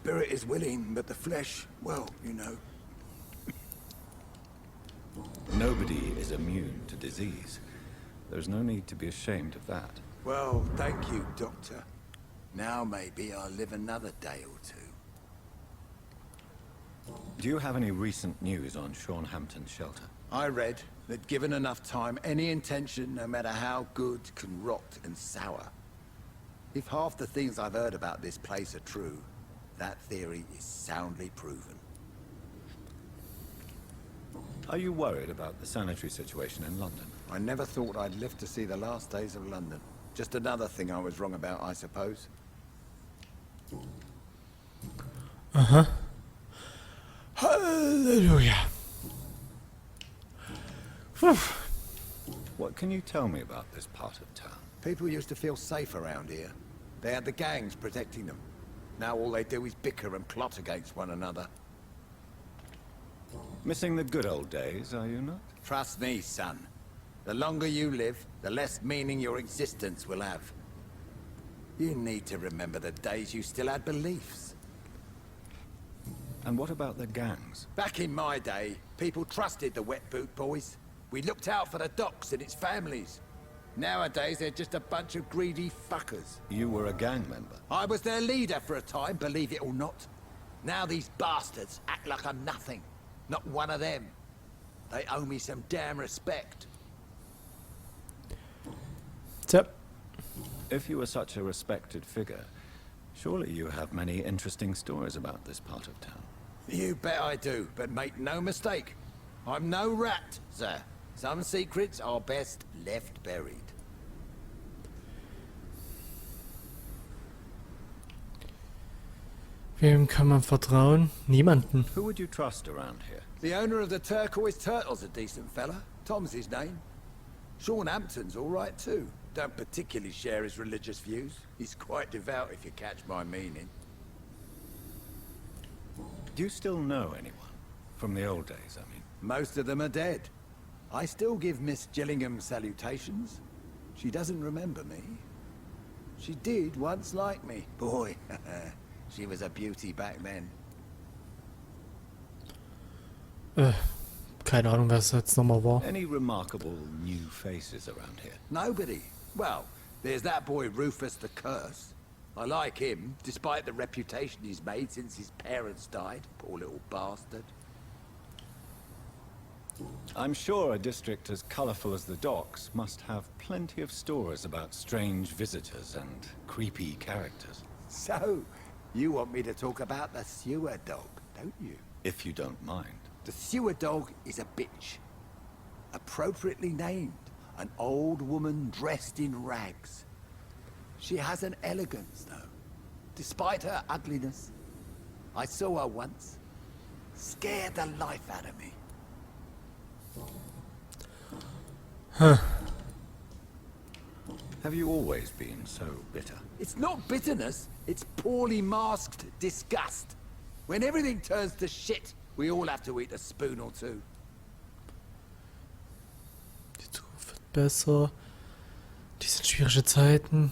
spirit is willing, but the flesh, well, you know. Nobody is immune to disease. There's no need to be ashamed of that. Well, thank you, Doctor. Now maybe I'll live another day or two. Do you have any recent news on Hampton's shelter? I read that given enough time, any intention, no matter how good, can rot and sour. If half the things I've heard about this place are true, that theory is soundly proven. Are you worried about the sanitary situation in London? I never thought I'd live to see the last days of London. Just another thing I was wrong about, I suppose. Uh-huh. Hallelujah. What can you tell me about this part of town? People used to feel safe around here. They had the gangs protecting them. Now all they do is bicker and plot against one another. Missing the good old days, are you not? Trust me, son. The longer you live, the less meaning your existence will have. You need to remember the days you still had beliefs. And what about the gangs? Back in my day, people trusted the wet boot boys. We looked out for the docks and its families. Nowadays, they're just a bunch of greedy fuckers. You were a gang member? I was their leader for a time, believe it or not. Now these bastards act like I'm nothing. Not one of them. They owe me some damn respect. Yep. If you were such a respected figure, surely you have many interesting stories about this part of town. You bet I do, but make no mistake. I'm no rat, sir. Some secrets are best left buried. Wem kann man vertrauen? Niemanden. Who would you trust around here? The owner of the Turquoise Turtle's a decent fella. Tom's his name. Hampton's all right too. Don't particularly share his religious views. He's quite devout if you catch my meaning. Do you still know anyone? From the old days, I mean. Most of them are dead. I still give Miss Gillingham salutations. She doesn't remember me. She did once like me. Boy, she was a beauty back then. Keine Ahnung, wer es jetzt nochmal war. Any remarkable new faces around here? Nobody. Well, there's that boy Rufus the Curse. I like him, despite the reputation he's made since his parents died. Poor little bastard. I'm sure a district as colorful as the docks must have plenty of stories about strange visitors and creepy characters. So, you want me to talk about the sewer dog, don't you? If you don't mind. The sewer dog is a bitch. Appropriately named. An old woman dressed in rags. She has an elegance, though. Despite her ugliness. I saw her once. Scared the life out of me. Have you always been so bitter? It's not bitterness, it's poorly masked disgust. When everything turns to shit, we all have to eat a spoon or two. Die Zukunft wird besser. Die sind schwierige Zeiten.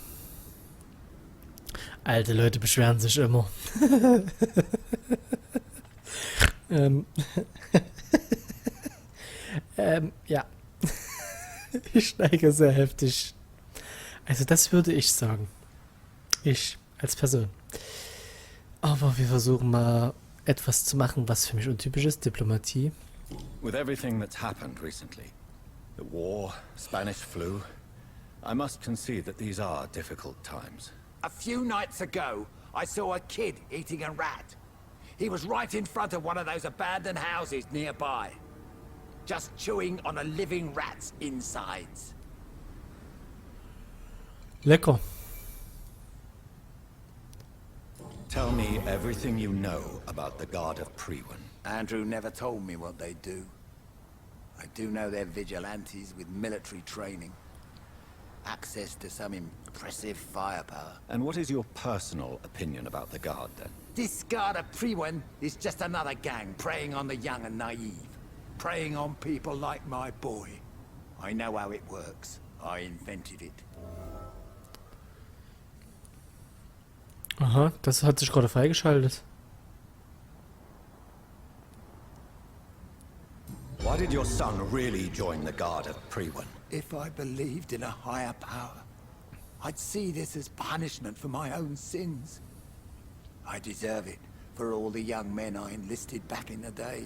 Alte Leute beschweren sich immer. Ja. Ich steige sehr heftig. Also das würde ich sagen. Ich als Person. Aber wir versuchen mal etwas zu machen, was für mich untypisch ist. Diplomatie. With everything that's happened recently, the war, Spanish flu, I must concede that these are difficult times. A few nights ago, I saw a kid eating a rat. He was right in front of one of those abandoned houses nearby. Just chewing on a living rat's insides. Lecker. Tell me everything you know about the Guard of Priwen. Andrew never told me what they do. I do know they're vigilantes with military training. Access to some impressive firepower. And what is your personal opinion about the Guard, then? This Guard of Priwen is just another gang preying on the young and naive. Preying on people like my boy. I know how it works. I invented it. Aha, das hat sich gerade freigeschaltet. Why did your son really join the Guard of Priwen? If I believed in a higher power, I'd see this as punishment for my own sins. I deserve it for all the young men I enlisted back in the day.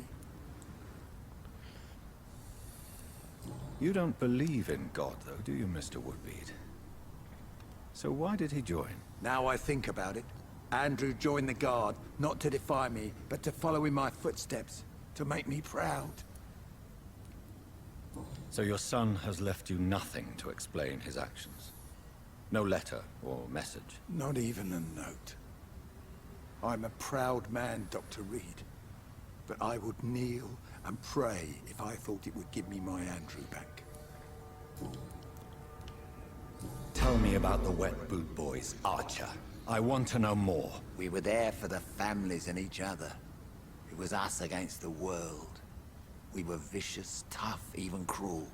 You don't believe in God, though, do you, Mr. Woodbeard? So why did he join? Now I think about it, Andrew joined the Guard, not to defy me, but to follow in my footsteps, to make me proud. So your son has left you nothing to explain his actions? No letter or message? Not even a note. I'm a proud man, Dr. Reed, but I would kneel and pray if I thought it would give me my Andrew back. Tell me about the Wet Boot Boys, Archer. I want to know more. We were there for the families and each other. It was us against the world. We were vicious, tough, even cruel.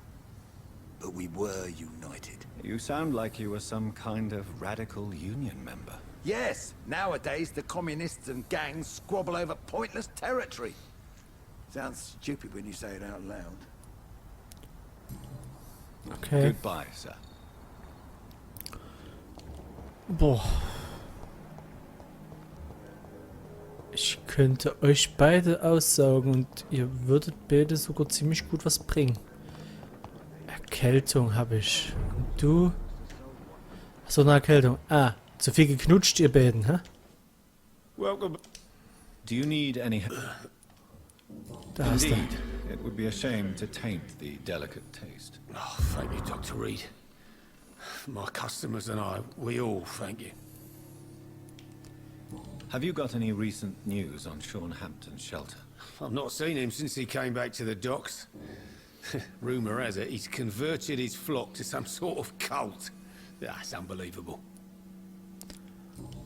But we were united. You sound like you were some kind of radical union member. Yes, nowadays the communists and gangs squabble over pointless territory. Sounds stupid when you say it out loud. Okay. Goodbye, sir. Boah. Ich könnte euch beide aussaugen und ihr würdet beide sogar ziemlich gut was bringen. Erkältung habe ich. Und du? Achso, eine Erkältung. Ah, zu viel geknutscht, ihr beiden, hä? Welcome. Do you need any help? Da hast du. Indeed. It would be a shame to taint the delicate taste. Oh, thank you, Dr. Reed. My customers and I, we all thank you. Have you got any recent news on Sean Hampton's shelter? I've not seen him since he came back to the docks. Rumour has it he's converted his flock to some sort of cult. That's unbelievable.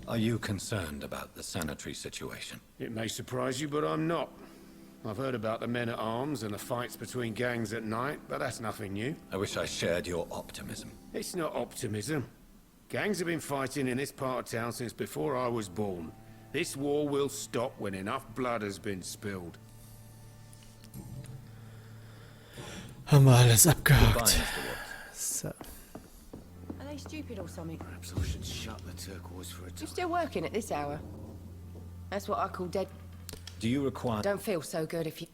Are you concerned about the sanitary situation? It may surprise you, but I'm not. I've heard about the men-at-arms and the fights between gangs at night, but that's nothing new. I wish I shared your optimism. It's not optimism. Gangs have been fighting in this part of town since before I was born. This war will stop when enough blood has been spilled. Haben wir alles Goodbye, abgehakt. Mr. Watts. So. Are they stupid or something? Perhaps I should shut the turquoise for a You time. still working at this hour? That's what I call dead. Do you require... Don't feel so good if you...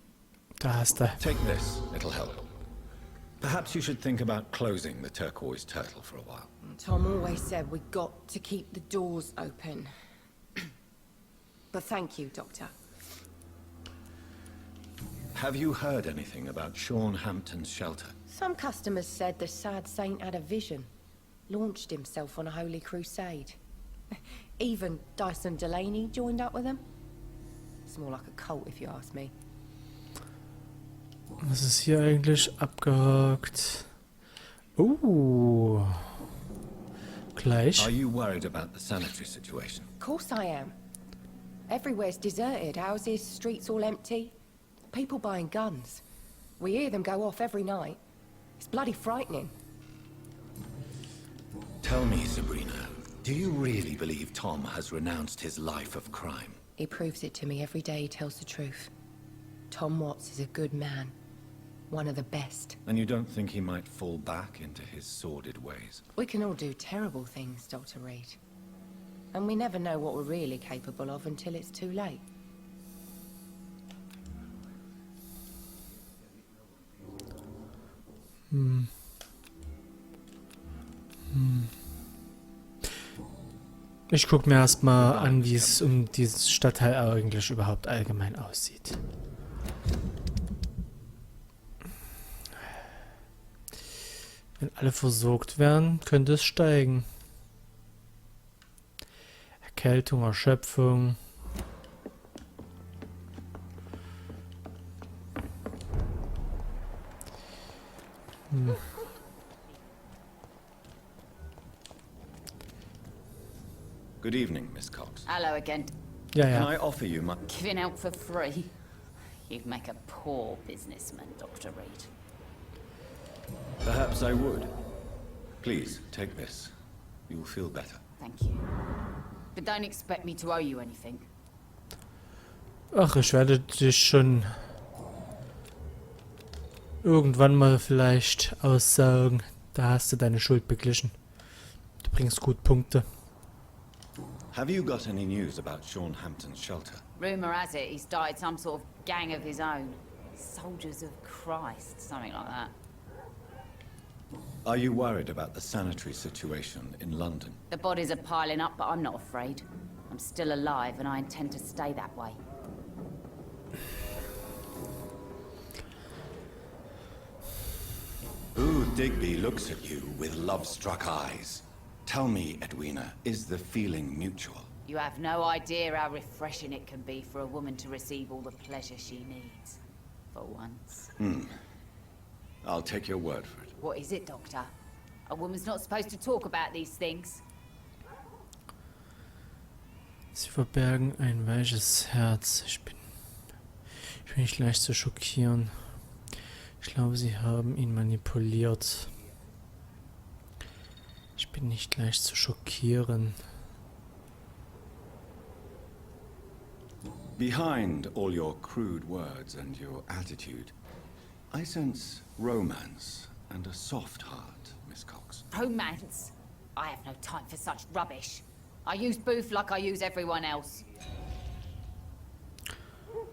Da hast du. Take this, it'll help. Perhaps you should think about closing the turquoise turtle for a while. Tom always said we got to keep the doors open. But thank you, Doctor. Have you heard anything about Sean Hampton's shelter? Some customers said the sad saint had a vision. Launched himself on a holy crusade. Even Dyson Delaney joined up with him. It's more like a cult if you ask me. Was ist hier eigentlich abgehakt? Gleich. Are you worried about the sanitary situation? Of course I am. Everywhere's deserted. Houses, streets all empty. People buying guns. We hear them go off every night. It's bloody frightening. Tell me, Sabrina, do you really believe Tom has renounced his life of crime? He proves it to me every day he tells the truth. Tom Watts is a good man. One of the best. And you don't think he might fall back into his sordid ways? We can all do terrible things, Dr. Reed. And we never know what we're really capable of until it's too late. Ich guck mir erstmal an, wie es um dieses Stadtteil eigentlich überhaupt allgemein aussieht. Wenn alle versorgt werden, könnte es steigen. Erkältung, Erschöpfung. Good evening, Miss Cox. Hello again. Ja, Can ja. I offer you my... Giving out for free. You'd make a poor businessman, Dr. Reed. Perhaps I would. Please, take this. You'll feel better. Thank you. But don't expect me to owe you anything. Ach, ich werde dich schon irgendwann mal vielleicht aussagen, da hast du deine Schuld beglichen. Du bringst gut Punkte. Have you got any news about Sean Hampton's shelter? Rumour has it he's started some sort of gang of his own. Soldiers of Christ, something like that. Are you worried about the sanitary situation in London? The bodies are piling up, but I'm not afraid. I'm still alive, and I intend to stay that way. Ooh, Digby looks at you with love-struck eyes. Tell me, Edwina, is the feeling mutual? You have no idea how refreshing it can be for a woman to receive all the pleasure she needs. For once. I'll take your word for it. What is it, Doctor? A woman's not supposed to talk about these things. Sie verbergen ein weiches Herz. Ich bin nicht leicht zu schockieren. Ich glaube, sie haben ihn manipuliert. Ich bin nicht leicht zu schockieren. Behind all your crude words and your attitude, I sense romance and a soft heart, Miss Cox. Romance? I have no time for such rubbish. I use Booth like I use everyone else.